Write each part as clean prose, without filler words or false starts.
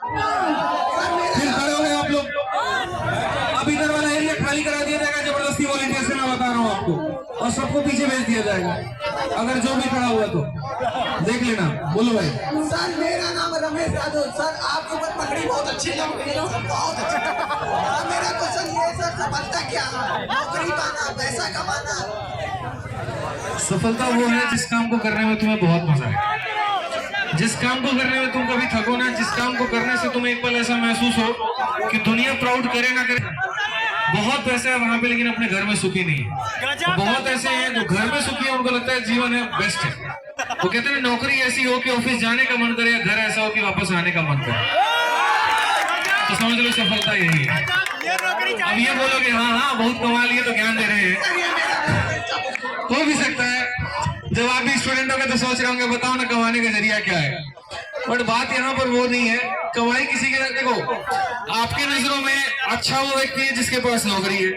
फिर खड़े हो गए आप लोग। अब इधर वाला एरिया खाली करा दिया जाएगा जबरदस्ती वॉलंटियर से, मैं बता रहा हूँ आपको, और सबको पीछे भेज दिया जाएगा अगर जो भी खड़ा हुआ तो देख लेना। बोलो भाई। सर मेरा नाम रमेश यादव। सर आपके ऊपर पगड़ी बहुत अच्छी लग रही है, बहुत अच्छी। मेरा क्वेश्चन ये सर, सफलता क्या है? नौकरी पाना, पैसा कमाना? सफलता वो है जिस काम को करने में तुम्हें बहुत मजा है, जिस काम को करने में तुम कभी थको ना, जिस काम को करने से तुम्हें एक पल ऐसा महसूस हो कि दुनिया प्राउड करे ना करे। बहुत पैसे है वहां पे लेकिन अपने घर में सुखी नहीं है। बहुत ऐसे हैं जो घर में सुखी है, उनको लगता है जीवन है बेस्ट है। वो कहते हैं नौकरी ऐसी हो कि ऑफिस जाने का मन करे, या घर ऐसा हो कि वापस आने का मन करे। तो समझ लो सफलता यही है। अब ये बोलोगे हाँ हाँ बहुत कमा लिए तो ज्ञान दे रहे हैं, हो भी सकता है। जब आप भी स्टूडेंट होंगे तो सोच रहे होंगे बताओ ना कमाने का जरिया क्या है। बट बात यहाँ पर वो नहीं है। कमाई किसी के, देखो आपके नजरों में अच्छा वो व्यक्ति है जिसके पास नौकरी है,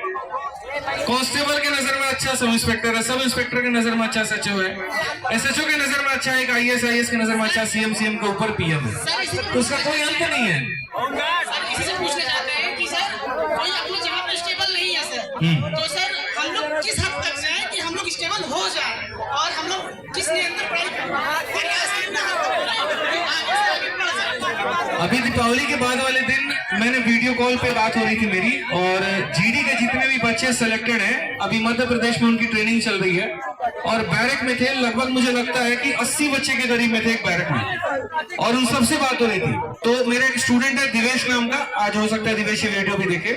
कांस्टेबल के नजर में अच्छा सब इंस्पेक्टर है, सब इंस्पेक्टर के नजर में अच्छा एसएचओ है, एसएचओ के नजर में अच्छा एक आईएएस, आईएएस के नजर में अच्छा सीएम, सीएम के ऊपर पीएम है। तो उसका कोई अंत नहीं है। इसी से पूछना चाहते हैं कि सर कोई अपनी जगह पर स्टेबल नहीं है सर, तो सर हम लोग किस हद तक जाए कि हम लोग स्टेबल हो जाए, और हम लोग किस निरंतर प्रयास करना है। अभी दीपावली के बाद वाले दिन मैंने वीडियो कॉल पे बात हो रही थी मेरी, और जीडी के जितने भी बच्चे सिलेक्टेड हैं अभी मध्य प्रदेश में उनकी ट्रेनिंग चल रही है, और बैरक में थे लगभग मुझे लगता है कि 80 बच्चे के करीब में थे एक बैरक में, और उन सबसे बात हो रही थी। तो मेरा एक स्टूडेंट है दिवेश नाम का, आज हो सकता है दिवेश ये वीडियो भी देखे,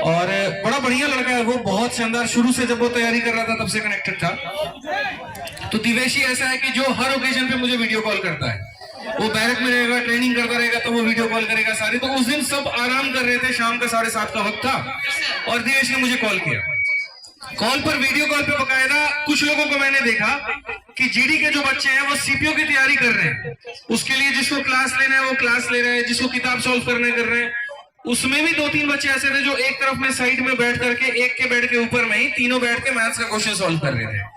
और बड़ा बढ़िया लड़का है वो, बहुत शानदार। शुरू से जब वो तैयारी कर रहा था तब से कनेक्टेड था। तो दिवेश ही ऐसा है कि जो हर ओकेजन पे मुझे वीडियो कॉल करता है। वो बैरक में रहेगा, ट्रेनिंग करता रहेगा तो वो वीडियो कॉल करेगा सारी। तो उस दिन सब आराम कर रहे थे, शाम का 7:30 का वक्त था, और दिवेश ने मुझे कॉल किया। कॉल पर, वीडियो कॉल पे बकायदा कुछ लोगों को मैंने देखा कि जीडी के जो बच्चे हैं वो सीपीओ की तैयारी कर रहे हैं, उसके लिए जिसको क्लास लेना है वो क्लास ले रहे हैं, जिसको किताब सॉल्व करने कर रहे हैं। उसमें भी 2-3 बच्चे ऐसे थे जो एक तरफ में साइड में बैठ करके, एक के बेड के ऊपर में ही तीनों बैठ के मैथ्स का क्वेश्चन सॉल्व कर रहे थे।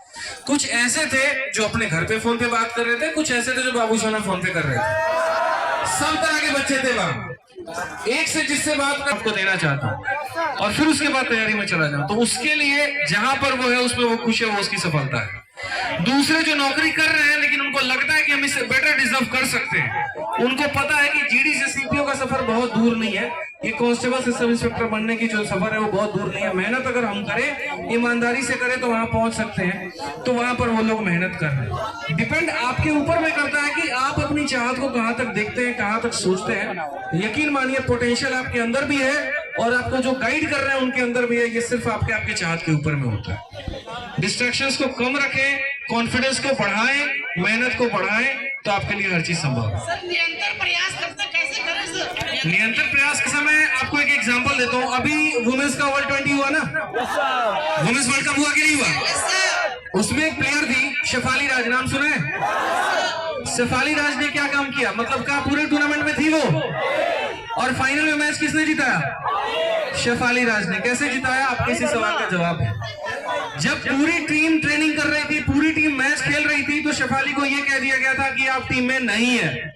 कुछ ऐसे थे जो अपने घर पे फोन पे बात कर रहे थे, कुछ ऐसे थे जो बाबू सोना फोन पे कर रहे थे। सब तरह के बच्चे थे वहां। एक से जिससे बात मैं आपको देना चाहता हूँ, और फिर उसके बाद तैयारी में चला जाऊं। तो उसके लिए जहां पर वो है उसमें वो खुश है, वो उसकी सफलता है। दूसरे जो नौकरी कर रहे हैं लेकिन उनको लगता है कि हम इससे बेटर डिजर्व कर सकते हैं, उनको पता है कि जीडी से सीपीओ का सफर बहुत दूर नहीं है, ये कांस्टेबल से सब इंस्पेक्टर बनने की जो सफर है वो बहुत दूर नहीं है। मेहनत अगर हम करें, ईमानदारी से करें तो वहां पहुंच सकते हैं। तो वहां पर वो लोग मेहनत कर रहे हैं। डिपेंड आपके ऊपर में करता है कि आप अपनी चाहत को कहां तक देखते हैं, कहां तक सोचते हैं। यकीन मानिए पोटेंशियल आपके अंदर भी है, और आपको जो गाइड कर रहे हैं उनके अंदर भी है। ये सिर्फ आपके चाहत के ऊपर में होता है। डिस्ट्रैक्शंस को कम रखें, कॉन्फिडेंस को बढ़ाएं, मेहनत को बढ़ाएं, तो आपके लिए हर चीज संभव है। सर निरंतर प्रयास करते कैसे करें सर? निरंतर प्रयास के समय आपको एक एग्जांपल देता हूं। अभी वुमेन्स का वर्ल्ड 20 हुआ ना, वुमेन्स वर्ल्ड कप हुआ कि नहीं हुआ? उसमें एक प्लेयर थी शेफाली राज, नाम सुना है? शेफाली राज ने क्या काम किया, मतलब क्या पूरे टूर्नामेंट में थी वो, और फाइनल में मैच किसने जिताया? शेफाली राज ने। कैसे जिताया? आपके इसी सवाल का जवाब है। जब पूरी टीम ट्रेनिंग कर रही थी, पूरी टीम मैच खेल रही थी, तो शेफाली को यह कह दिया गया था कि आप टीम में नहीं है,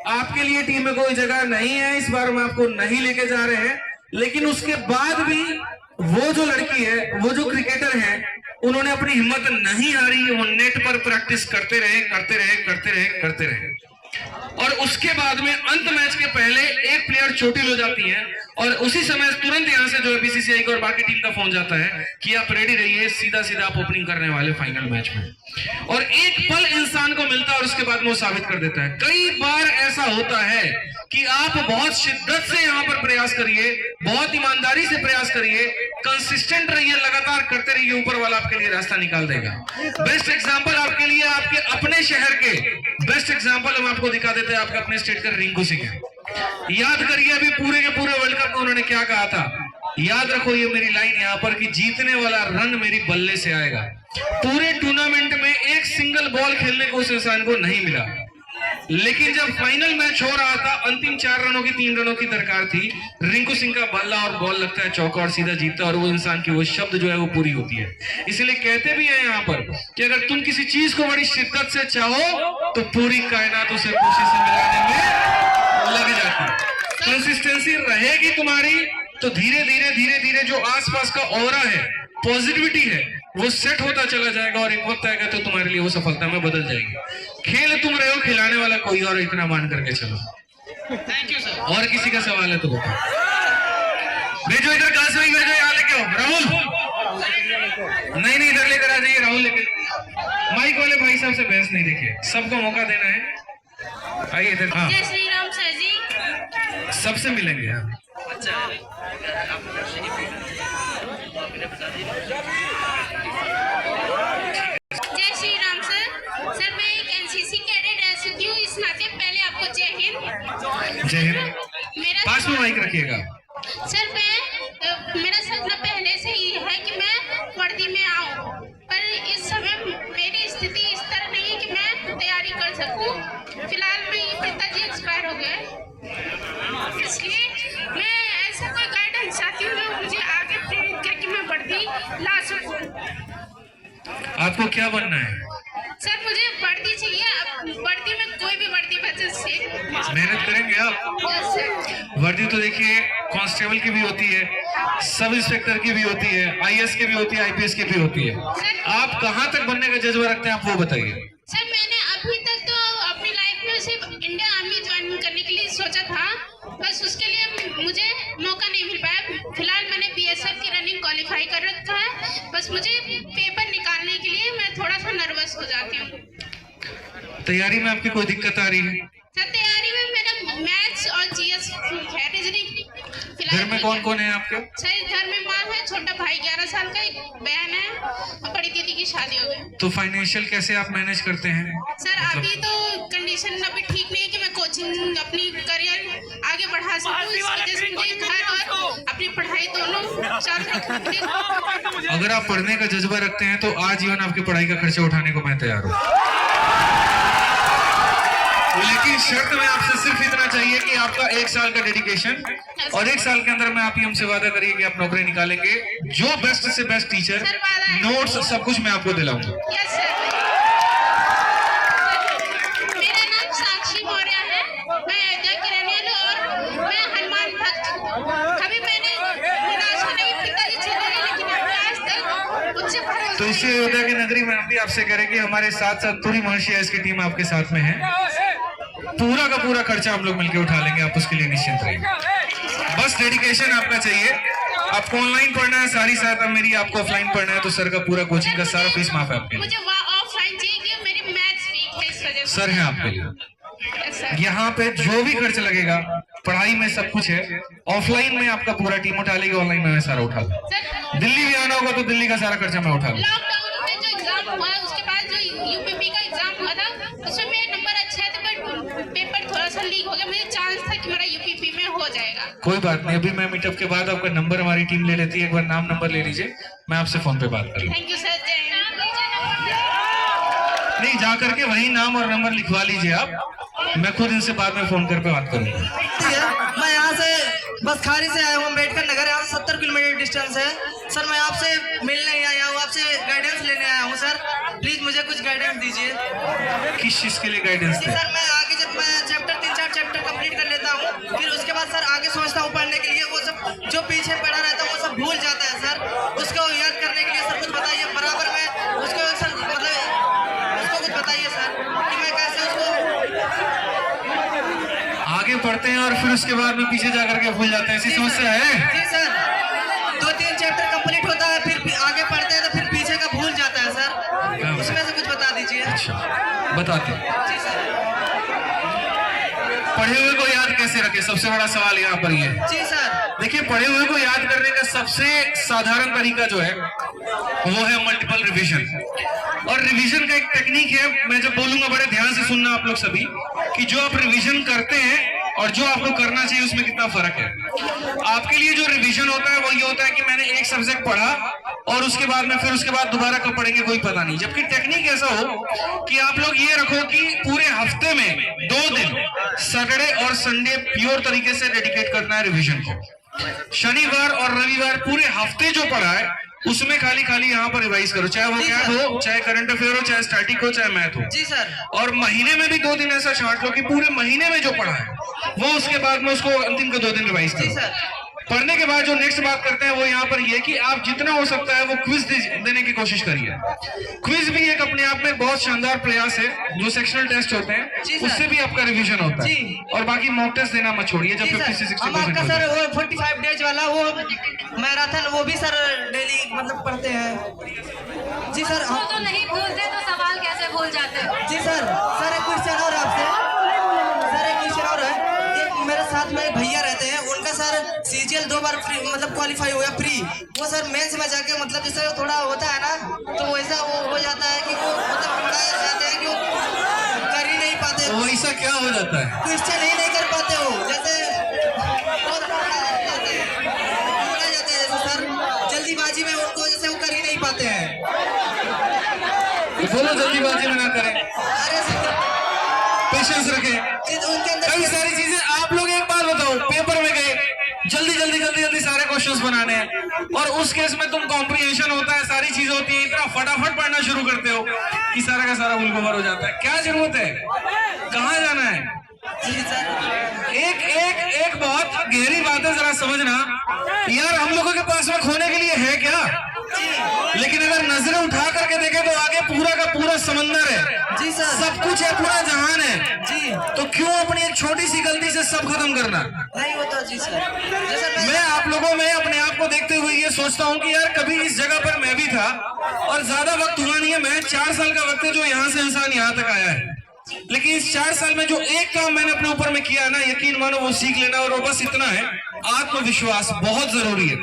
आपके लिए टीम में कोई जगह नहीं है, इस बार हम आपको नहीं लेके जा रहे हैं। लेकिन उसके बाद भी वो जो लड़की है, वो जो क्रिकेटर है, उन्होंने अपनी हिम्मत नहीं हारी। वो नेट पर प्रैक्टिस करते रहे, करते रहे, करते रहे, करते रहे, और उसके बाद में अंत मैच के पहले एक प्लेयर चोटिल हो जाती है, और उसी समय तुरंत यहां से जो है बीसीसीआई को और बाकी टीम का फोन जाता है कि आप रेडी रहिए, सीधा सीधा आप ओपनिंग करने वाले फाइनल मैच में। और एक पल इंसान को मिलता है और उसके बाद में वो साबित कर देता है। कई बार ऐसा होता है कि आप बहुत शिद्दत से यहां पर प्रयास करिए, बहुत ईमानदारी से प्रयास करिए, कंसिस्टेंट रहिए, लगातार करते रहिए, ऊपर वाला आपके लिए रास्ता निकाल देगा। बेस्ट एग्जांपल आपके लिए आपके अपने शहर के बेस्ट एग्जांपल हम आपको दिखा देते हैं, आपके अपने स्टेट का रिंकू सिंह है। याद करिए अभी पूरे के पूरे वर्ल्ड कप में उन्होंने क्या कहा था, याद रखो ये मेरी लाइन यहाँ पर, कि जीतने वाला रन मेरी बल्ले से आएगा। पूरे टूर्नामेंट में एक सिंगल बॉल खेलने को उस इंसान को नहीं मिला, लेकिन जब फाइनल मैच हो रहा था, अंतिम 4 रनों की 3 रनों की दरकार थी, रिंकू सिंह का बल्ला और बॉल लगता है चौका और सीधा जीतता, और वो इंसान की वो शब्द जो है वो पूरी होती है। इसलिए कहते भी है यहाँ पर कि अगर तुम किसी चीज को बड़ी शिद्दत से चाहो तो पूरी कायनात उसे कोशिश से मिलाने में लग जाती है। कंसिस्टेंसी रहेगी तुम्हारी तो धीरे धीरे जो आसपास का ऑरा है, पॉजिटिविटी है, वो सेट होता चला जाएगा और एक वक्त आएगा तो तुम्हारे लिए वो सफलता में बदल जाएगी। खेल तुम रहे हो, खिलाने वाला कोई और, इतना मान करके चलो। Thank you sir. और किसी का सवाल है तो बताओ। भेजो इधर, कासवी भेजो, यहाँ लेके आओ। राहुल नहीं इधर लेकर आ जाइए, राहुल लेके। माइक वाले भाई साहब से बहस नहीं, देखिए सबको मौका देना है। आइए इधर। हाँ, जय श्री राम सर जी। सबसे मिलेंगे। हाँ, जय श्री राम सर। सर मैं एक एनसीसी कैडेट रह चुकी हूँ, इस नाते पहले आपको जय हिंद। जय हिंद। मेरा पास में माइक रखिएगा। सर मेरा सपना पहले से ही है कि मैं वर्दी में आऊँ, पर इस समय मेरी स्थिति इस तरह नहीं है कि मैं तैयारी कर सकूँ। फिलहाल मेरे पिताजी एक्सपायर हो गए, इसलिए मैं ऐसा कोई गाइडेंस चाहती हूँ जो मुझे आगे प्रेरित करे कि मैं वर्दी ला सकूँ। आपको क्या बनना है? सर मुझे वर्दी चाहिए, अब वर्दी में कोई भी वर्दी बचे से मेहनत करेंगे आप। Yes sir. वर्दी तो देखिए कांस्टेबल की भी होती है, सब इंस्पेक्टर की भी होती है, आईएएस की भी होती है, आईपीएस की भी होती है। आप कहाँ तक बनने का जज्बा रखते हैं, आप वो बताइए। सर मैंने अभी तक तो अपनी लाइफ में सिर्फ इंडियन आर्मी ज्वाइन करने के लिए सोचा था, बस उसके लिए मुझे मौका नहीं मिल पाया। फिलहाल मैंने बीएसएफ की रनिंग क्वालिफाई कर रखा है, बस मुझे पेपर निकालने के लिए मैं थोड़ा सा नर्वस हो जाती हूँ। तैयारी में आपकी कोई दिक्कत आ रही है? सर तैयारी में मेरा मैथ्स और जीएस है, रीजनिंग। घर में कौन कौन है आपके? सर घर में माँ है, छोटा भाई 11 साल का, एक बहन है और बड़ी दीदी की शादी हो गई। तो फाइनेंशियल कैसे आप मैनेज करते हैं? सर अभी तो कंडीशन अभी ठीक नहीं है कि मैं कोचिंग अपनी करियर आगे बढ़ा सकूं, इस वजह से मुझे घर और अपनी पढ़ाई दोनों चालू रखना। अगर आप पढ़ने का जज्बा रखते हैं तो आजीवन आपकी पढ़ाई का खर्चा उठाने को मैं तैयार हूँ, लेकिन शर्त में आपसे सिर्फ इतना चाहिए कि आपका 1 साल का डेडिकेशन, और 1 साल के अंदर में आप ही हमसे वादा करिए कि आप नौकरी निकालेंगे। जो बेस्ट से बेस्ट टीचर, नोट्स, सब कुछ मैं आपको दिलाऊंगा। Yes sir. मेरा नाम साक्षी मौर्य है, मैं अयोध्या की रहने वाली और मैं हनुमान भक्त हूँ। कभी मैंने निराशा नहीं, पिताजी चले गए लेकिन अभी आज तक मुझसे भरोसा। तो इसी अयोध्या की नगरी में हम भी आपसे कह रहे हैं कि हमारे साथ साथ पूरी महर्षि इसकी टीम आपके साथ में है। पूरा का पूरा खर्चा हम लोग मिलकर उठा लेंगे, आप उसके लिए निश्चिंत रहिए। बस डेडिकेशन आपका चाहिए। आपको ऑनलाइन पढ़ना है सारी साथ, अब मेरी आपको ऑफलाइन पढ़ना है तो सर का पूरा कोचिंग का सारा फीस माफ है आपके लिए। मुझे ऑफलाइन चाहिए कि मेरी मैथ्स वीक है, इस वजह से। सर है आपके लिए। Yes sir. यहाँ पे जो भी खर्च लगेगा पढ़ाई में सब कुछ है। ऑफलाइन में आपका पूरा टीम उठा लेगी, ऑनलाइन में मैं सारा उठा लूँ। सर दिल्ली भी आना होगा तो दिल्ली का सारा खर्चा मैं उठा लूँ। लॉकडाउन में जो एग्जाम हुआ है उसके बाद जो यूपीपी का एग्जाम हुआ था उसमें मेरे नंबर अच्छे थे, बट पेपर थोड़ा सा लीक हो गया। मुझे चांस था कि मेरा यूपीपी में हो जाएगा। कोई बात नहीं, अभी मैं मीटअप के बाद आपका नंबर हमारी टीम ले लेती है, एक बार नाम नंबर ले लीजिए, मैं आपसे फोन पे बात कर लूँ। Thank you sir. जय हिंद। नहीं, जा करके वही नाम और नंबर लिखवा लीजिए आप, मैं खुद इनसे बाद में फोन करके बात करूंगा। मैं यहाँ से बस खारी से आया हूँ, अम्बेडकर नगर, यहाँ से 70 किलोमीटर डिस्टेंस है। सर मैं आपसे मिलने ही आया हूँ, आपसे गाइडेंस लेने आया हूँ। सर प्लीज मुझे कुछ गाइडेंस दीजिए। किस चीज के लिए गाइडेंस जी दें? सर मैं आगे जब मैं चैप्टर 3-4 चैप्टर कंप्लीट कर लेता हूँ, फिर उसके बाद सर आगे सोचता हूँ पढ़ने के लिए, वो सब जो पीछे पढ़ा रहता है वो सब भूल जाता है सर। उसको याद करने के लिए सर कुछ बताइए, बराबर में उसको सर मतलब उसको कुछ बताइए सर कि मैं कैसे उसको आगे पढ़ते हैं और फिर उसके बाद में पीछे जा करके भूल जाते हैं, ऐसी समस्या है? जी सर 2-3 चैप्टर कंप्लीट होता है, फिर आगे पढ़ते हैं तो फिर पीछे का भूल जाता है सर, उसमें से कुछ बता दीजिए। अच्छा बताते हैं। जी सर। पढ़े हुए को याद कैसे रखें, सबसे बड़ा सवाल यहाँ पर ये है। जी सर। देखिए, पढ़े हुए को याद करने का सबसे साधारण तरीका जो है वो है मल्टीपल रिवीजन। और रिवीजन का एक टेक्निक है, मैं जब बोलूंगा बड़े ध्यान से सुनना आप लोग सभी, कि जो आप रिवीजन करते हैं और जो आपको करना चाहिए उसमें कितना फर्क है। आपके लिए जो रिवीजन होता है वो ये होता है कि मैंने एक सब्जेक्ट पढ़ा और उसके बाद में फिर उसके बाद दोबारा कब पढ़ेंगे कोई पता नहीं। जबकि टेक्निक ऐसा हो कि आप लोग ये रखो कि पूरे हफ्ते में 2 दिन, सैटरडे और संडे, प्योर तरीके से डेडिकेट करना है रिवीजन को। शनिवार और रविवार पूरे हफ्ते जो पढ़ा है उसमें खाली खाली यहाँ पर रिवाइज करो, चाहे वो क्या हो, चाहे करंट अफेयर हो, चाहे स्टैटिक हो, चाहे मैथ हो। जी सर। और महीने में भी 2 दिन ऐसा छांट लो कि पूरे महीने में जो पढ़ा है वो उसके बाद में उसको अंतिम के 2 दिन रिवाइज जी करो। सर। पढ़ने के बाद जो नेक्स्ट बात करते हैं वो यहाँ पर ये कि आप जितना हो सकता है वो क्विज देने की कोशिश करिए। क्विज भी एक अपने आप में बहुत शानदार प्रयास है। जो सेक्शनल टेस्ट होते हैं उससे भी आपका रिवीजन होता है। और बाकी मॉक टेस्ट देना मत छोड़िए जब 50 से 60% आपका सर वो 45 डेज वाला वो मैराथन वो भी सर डेली मतलब पढ़ते हैं। जी सर। वो तो नहीं भूलते तो सवाल कैसे भूल जाते हैं। जी सर। सर एक क्वेश्चन और आपसे, सर एक क्वेश्चन और है। एक मेरे साथ में भैया रहते हैं, उनका सर CGL 2 बार फ्री मतलब क्वालिफाई हो गया प्री। वो सर मेंस में जाके मतलब जैसे थोड़ा होता है ना तो वैसा वो हो जाता है कि वो मतलब पढ़ाए जाते हैं कि वो कर ही नहीं पाते। तो ऐसा क्या हो जाता है? क्वेश्चन ही नहीं कर पाते हो, जैसे बहुत पढ़ाए जाते हैं जैसे सर जल्दीबाजी में उनको जैसे वो कर ही नहीं पाते हैं। तो बोलो जल्दीबाजी में ना करें, अरे सर पेशेंस रखें। उनके अंदर कई सारी चीजें आप लोग एक बात बताओ, पेपर में गए जल्दी सारे क्वेश्चंस बनाने हैं और उस केस में तुम कॉम्प्रिहेंशन होता है, सारी चीजें होती है, इतना फटाफट पढ़ना शुरू करते हो कि सारा का सारा उलगुमर हो जाता है। क्या जरूरत है, कहाँ जाना है? एक बहुत गहरी बात है, जरा समझना यार। हम लोगों के पास में खोने के लिए है क्या? लेकिन अगर नजरें उठा करके देखें तो आगे पूरा का पूरा समंदर है। जी सर। सब कुछ है, पूरा जहान है। जी। तो क्यों अपनी एक छोटी सी गलती से सब खत्म करना? नहीं होता। जी सर। मैं आप लोगों में अपने आप को देखते हुए ये सोचता हूँ कि यार कभी इस जगह पर मैं भी था और ज्यादा वक्त हुआ नहीं है। मैं 4 साल का वक्त है जो यहाँ से इंसान यहाँ तक आया है। लेकिन इस 4 साल में जो एक काम मैंने अपने ऊपर में किया है ना, यकीन मानो वो सीख लेना। और वो बस इतना है, आत्मविश्वास बहुत जरूरी है।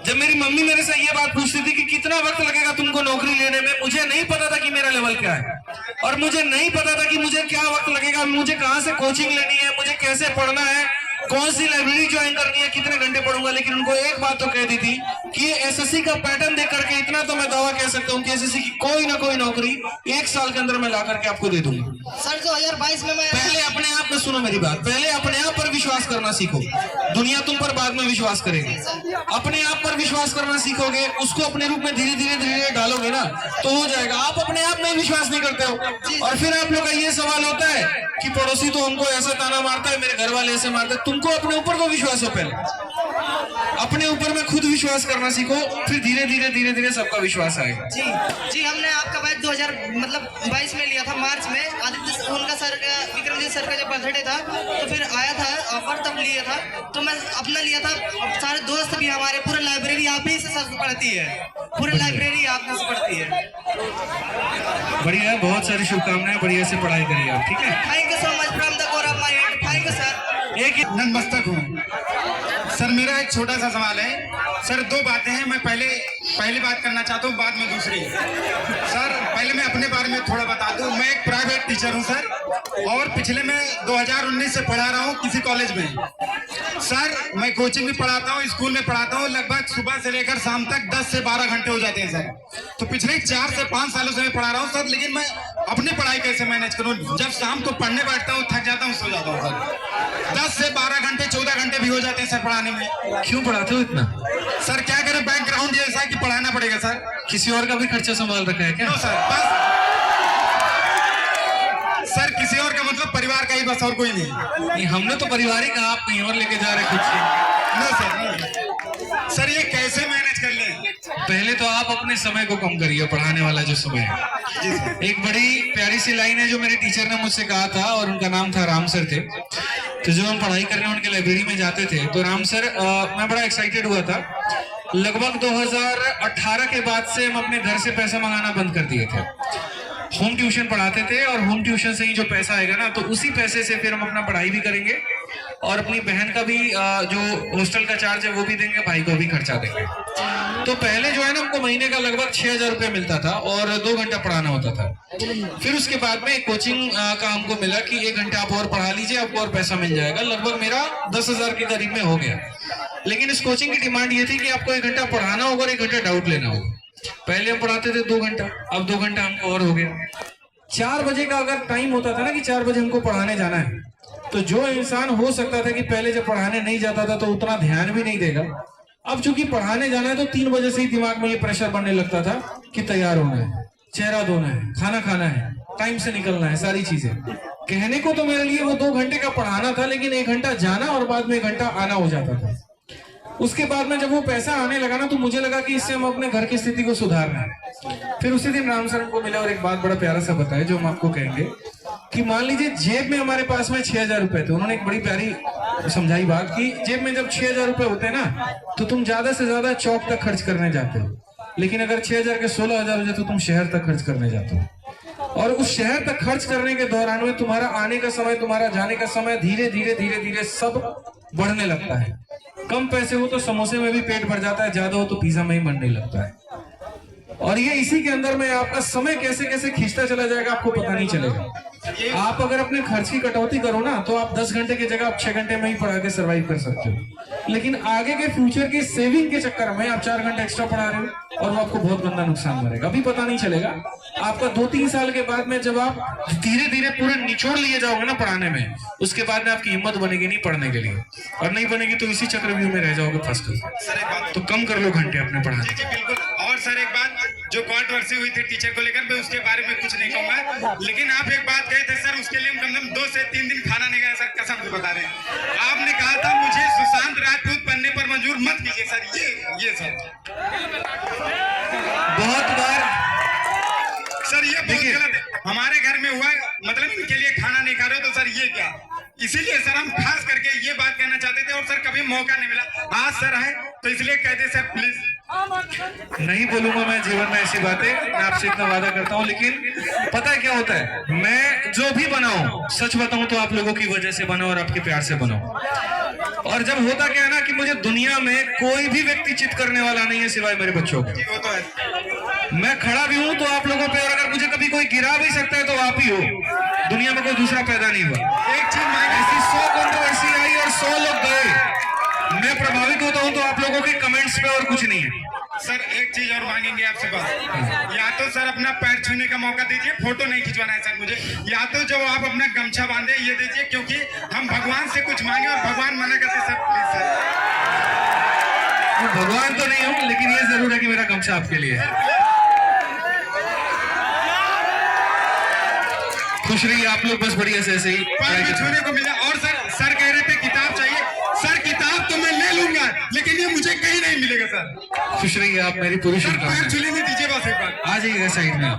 जब मेरी मम्मी मेरे से ये बात पूछती थी कि कितना वक्त लगेगा तुमको नौकरी लेने में, मुझे नहीं पता था कि मेरा लेवल क्या है और मुझे नहीं पता था कि मुझे क्या वक्त लगेगा, मुझे कहाँ से कोचिंग लेनी है, मुझे कैसे पढ़ना है, कौन सी लाइब्रेरी ज्वाइन करनी है, कितने घंटे पढ़ूंगा। लेकिन उनको एक बात तो कह दी थी कि एसएससी का पैटर्न देख करके इतना तो मैं दावा कह सकता हूँ कि एसएससी की कोई ना कोई नौकरी 1 साल के अंदर मैं ला करके आपको दे दूंगा। सर 2022 में मैं पहले अपने आप में, सुनो मेरी बात, पहले अपने आप पर विश्वास करना सीखो। दुनिया तुम पर बाद में विश्वास करेगी। अपने आप पर विश्वास करना सीखोगे, उसको अपने रूप में धीरे धीरे डालोगे ना तो हो जाएगा। आप अपने आप में विश्वास नहीं करते हो और फिर आप लोग का ये सवाल होता है कि पड़ोसी तो हमको ऐसा ताना मारता है, मेरे घर वाले ऐसे मारते हैं। तुमको अपने ऊपर तो विश्वास हो, पहले अपने ऊपर में खुद विश्वास करना सीखो, फिर धीरे धीरे सबका विश्वास आएगा। जी हमने आपका बैच 2022 में लिया था मार्च में। आदित्य उनका सर का, विक्रमजीत सर का जब बर्थडे था तो फिर आया था ऑफर, तब लिया था। तो मैं अपना लिया था। सारे दोस्त भी हमारे, पूरे लाइब्रेरी आप ही से सर पढ़ती है, पूरे लाइब्रेरी आप से पढ़ती है। बढ़िया है, बहुत सारी शुभकामनाएं, बढ़िया से पढ़ाई करिए आप, ठीक है। Thank you so much from the core of my heart. Thank you sir. एक नतमस्तक हूँ सर। मेरा एक छोटा सा सवाल है सर। 2 बातें हैं, मैं पहली बात करना चाहता हूँ, बाद में दूसरी। सर पहले मैं अपने बारे में थोड़ा बता दूँ। मैं एक प्राइवेट टीचर हूँ सर और पिछले मैं 2019 से पढ़ा रहा हूँ किसी कॉलेज में। सर मैं कोचिंग भी पढ़ाता हूँ, स्कूल में पढ़ाता हूँ। लगभग सुबह से लेकर शाम तक 10 से 12 घंटे हो जाते हैं सर। तो पिछले 4 से 5 सालों से मैं पढ़ा रहा हूँ सर। लेकिन मैं अपनी पढ़ाई कैसे मैनेज करूँ? जब शाम को पढ़ने बैठता हूँ थक जाता हूँ, सो जाता हूँ सर। 10 से 12 घंटे 14 घंटे भी हो जाते हैं सर पढ़ाने में। क्यों पढ़ाते हो इतना? सर क्या करें, बैकग्राउंड ये ऐसा है कि पढ़ाना पड़ेगा सर। किसी और का भी खर्चा संभाल रखा है क्या? नो सर, बस सर किसी और का मतलब परिवार का ही, बस और कोई नहीं। हमने तो परिवार ही कहा, आप कहीं और लेके जा रहे खुद से। No sir, no sir. ये कैसे मैनेज कर लें? पहले तो आप अपने समय को कम करिए, पढ़ाने वाला जो समय है। एक बड़ी प्यारी सी लाइन है जो मेरे टीचर ने मुझसे कहा था और उनका नाम था राम सर थे। तो जब हम पढ़ाई करने उनके लाइब्रेरी में जाते थे तो राम सर, मैं बड़ा एक्साइटेड हुआ था। लगभग 2018 के बाद से हम अपने घर से पैसा मंगाना बंद कर दिए थे। होम ट्यूशन पढ़ाते थे और होम ट्यूशन से ही जो पैसा आएगा ना तो उसी पैसे से फिर हम अपना पढ़ाई भी करेंगे और अपनी बहन का भी जो हॉस्टल का चार्ज है वो भी देंगे, भाई को भी खर्चा देंगे। तो पहले जो है ना हमको महीने का लगभग 6,000 रुपये मिलता था और 2 घंटा पढ़ाना होता था। फिर उसके बाद में कोचिंग का हमको मिला कि 1 घंटा आप और पढ़ा लीजिए, आपको और पैसा मिल जाएगा। लगभग मेरा 10,000 के करीब में हो गया। लेकिन इस कोचिंग की डिमांड ये थी कि आपको 1 घंटा पढ़ाना होगा और 1 घंटा डाउट लेना होगा। पहले हम पढ़ाते थे 2 घंटा, अब 2 घंटा हमको और हो गया। 4 बजे का अगर टाइम होता था ना कि 4 बजे हमको पढ़ाने जाना है, तो जो इंसान हो सकता था कि पहले जब पढ़ाने नहीं जाता था तो उतना ध्यान भी नहीं देगा, अब चूंकि पढ़ाने जाना है तो 3 बजे से ही दिमाग में ये प्रेशर बनने लगता था कि तैयार होना है, चेहरा धोना है, खाना खाना है, टाइम से निकलना है, सारी चीजें। कहने को तो मेरे लिए वो 2 घंटे का पढ़ाना था, लेकिन 1 घंटा जाना और बाद में 1 घंटा आना हो जाता था। उसके बाद में जब वो पैसा आने लगा ना, तो मुझे लगा कि इससे हम अपने घर की स्थिति को सुधारना है। फिर उसी दिन राम सर को मिला और एक बात बड़ा प्यारा सा बताया जो हम आपको कहेंगे कि मान लीजिए जेब में हमारे पास में 6,000 रुपए थे। उन्होंने एक बड़ी प्यारी समझाई बात कि जेब में जब 6,000 रुपए होते हैं ना, तो तुम ज्यादा से ज्यादा चौक तक खर्च करने जाते हो, लेकिन अगर 6,000 के 16,000 हो जाए तो तुम शहर तक खर्च करने जाते हो। और उस शहर तक खर्च करने के दौरान में तुम्हारा आने का समय, तुम्हारा जाने का समय धीरे धीरे धीरे धीरे सब बढ़ने लगता है। कम पैसे हो तो समोसे में भी पेट भर जाता है, ज्यादा हो तो पिज्जा में ही बनने लगता है। और ये इसी के अंदर में आपका समय कैसे कैसे खींचता चला जाएगा आपको पता नहीं चलेगा। आप अगर अपने खर्च की कटौती करो ना, तो आप 10 घंटे की जगह आप 6 घंटे में ही पढ़ा के सर्वाइव कर सकते हो। लेकिन आगे के फ्यूचर की सेविंग के चक्कर में आप 4 घंटे एक्स्ट्रा पढ़ा रहे हो और वो आपको बहुत गंदा नुकसान करेगा। अभी पता नहीं चलेगा, आपका 2-3 साल के बाद में जब आप धीरे धीरे पूरे निचोड़ लिए जाओगे ना पढ़ाने में, उसके बाद में आपकी हिम्मत बनेगी नहीं पढ़ने के लिए, और नहीं बनेगी तो इसी चक्रव्यूह में रह जाओगे फंस कर। सर एक बात तो कम कर लो घंटे अपने पढ़ाने। जी बिल्कुल। और सर एक बात, जो कंट्रोवर्सी हुई थी टीचर को लेकर, मैं उसके बारे में कुछ नहीं कहूंगा, लेकिन आप एक बात कहे थे सर, उसके लिए हम कम से कम 2 से 3 दिन खाना नहीं खाया सर, कसम से बता रहे हैं। आपने कहा था मुझे सुशांत राजपूत बनने पर मंजूर मत कीजिए सर, ये सर बहुत बार सर ये बहुत गलत है। हमारे घर में हुआ, मतलब इनके लिए खाना नहीं खा रहे हो तो सर ये क्या। इसीलिए सर हम खास करके ये बात कहना चाहते थे, और सर कभी मौका नहीं मिला, आज सर है तो इसलिए कहते सर प्लीज। नहीं बोलूंगा मैं जीवन में ऐसी बातें, मैं आपसे इतना वादा करता हूं। लेकिन पता है क्या होता है, मैं जो भी बनाऊं, सच बताऊं तो आप लोगों की वजह से बनाऊं और आपके प्यार से बनाऊं। और जब होता क्या है ना कि मुझे दुनिया में कोई भी व्यक्ति चित करने वाला नहीं है सिवाय मेरे बच्चों के। वो तो है। मैं खड़ा भी हूं तो आप लोगों पे, और अगर मुझे कभी कोई गिरा भी सकता है तो आप ही हो। दुनिया में कोई दूसरा पैदा नहीं हुआ। एक चीज ऐसी 100 कंट्रोवर्सी आई और 100 लोग गए, मैं प्रभावित होता हूं तो आप लोगों के कमेंट्स पे और कुछ नहीं है। सर एक चीज और मांगेंगे आपसे बात, या तो सर अपना पैर छूने का मौका दीजिए, फोटो नहीं खिंचवाना है सर मुझे, या तो जो आप अपना गमछा बांधे ये दीजिए, क्योंकि हम भगवान से कुछ मांगे और भगवान मना करते सर, प्लीज सर। मैं भगवान तो नहीं हूं, लेकिन ये जरूर है कि मेरा गमछा आपके लिए है। खुश रहिए आप लोग, बस बढ़िया से ऐसे ही पैर भी छूने को मिला। और सर कह रहे थे किताब चाहिए, सर किताब तो मैं ले लूंगा, लेकिन ये मुझे कहीं नहीं मिलेगा सर। खुश रहिए आप, मेरी पूरी सर पैर शुभकामनाएं। छूने नहीं दीजिए बस एक बार। आ जाइएगा साइड में।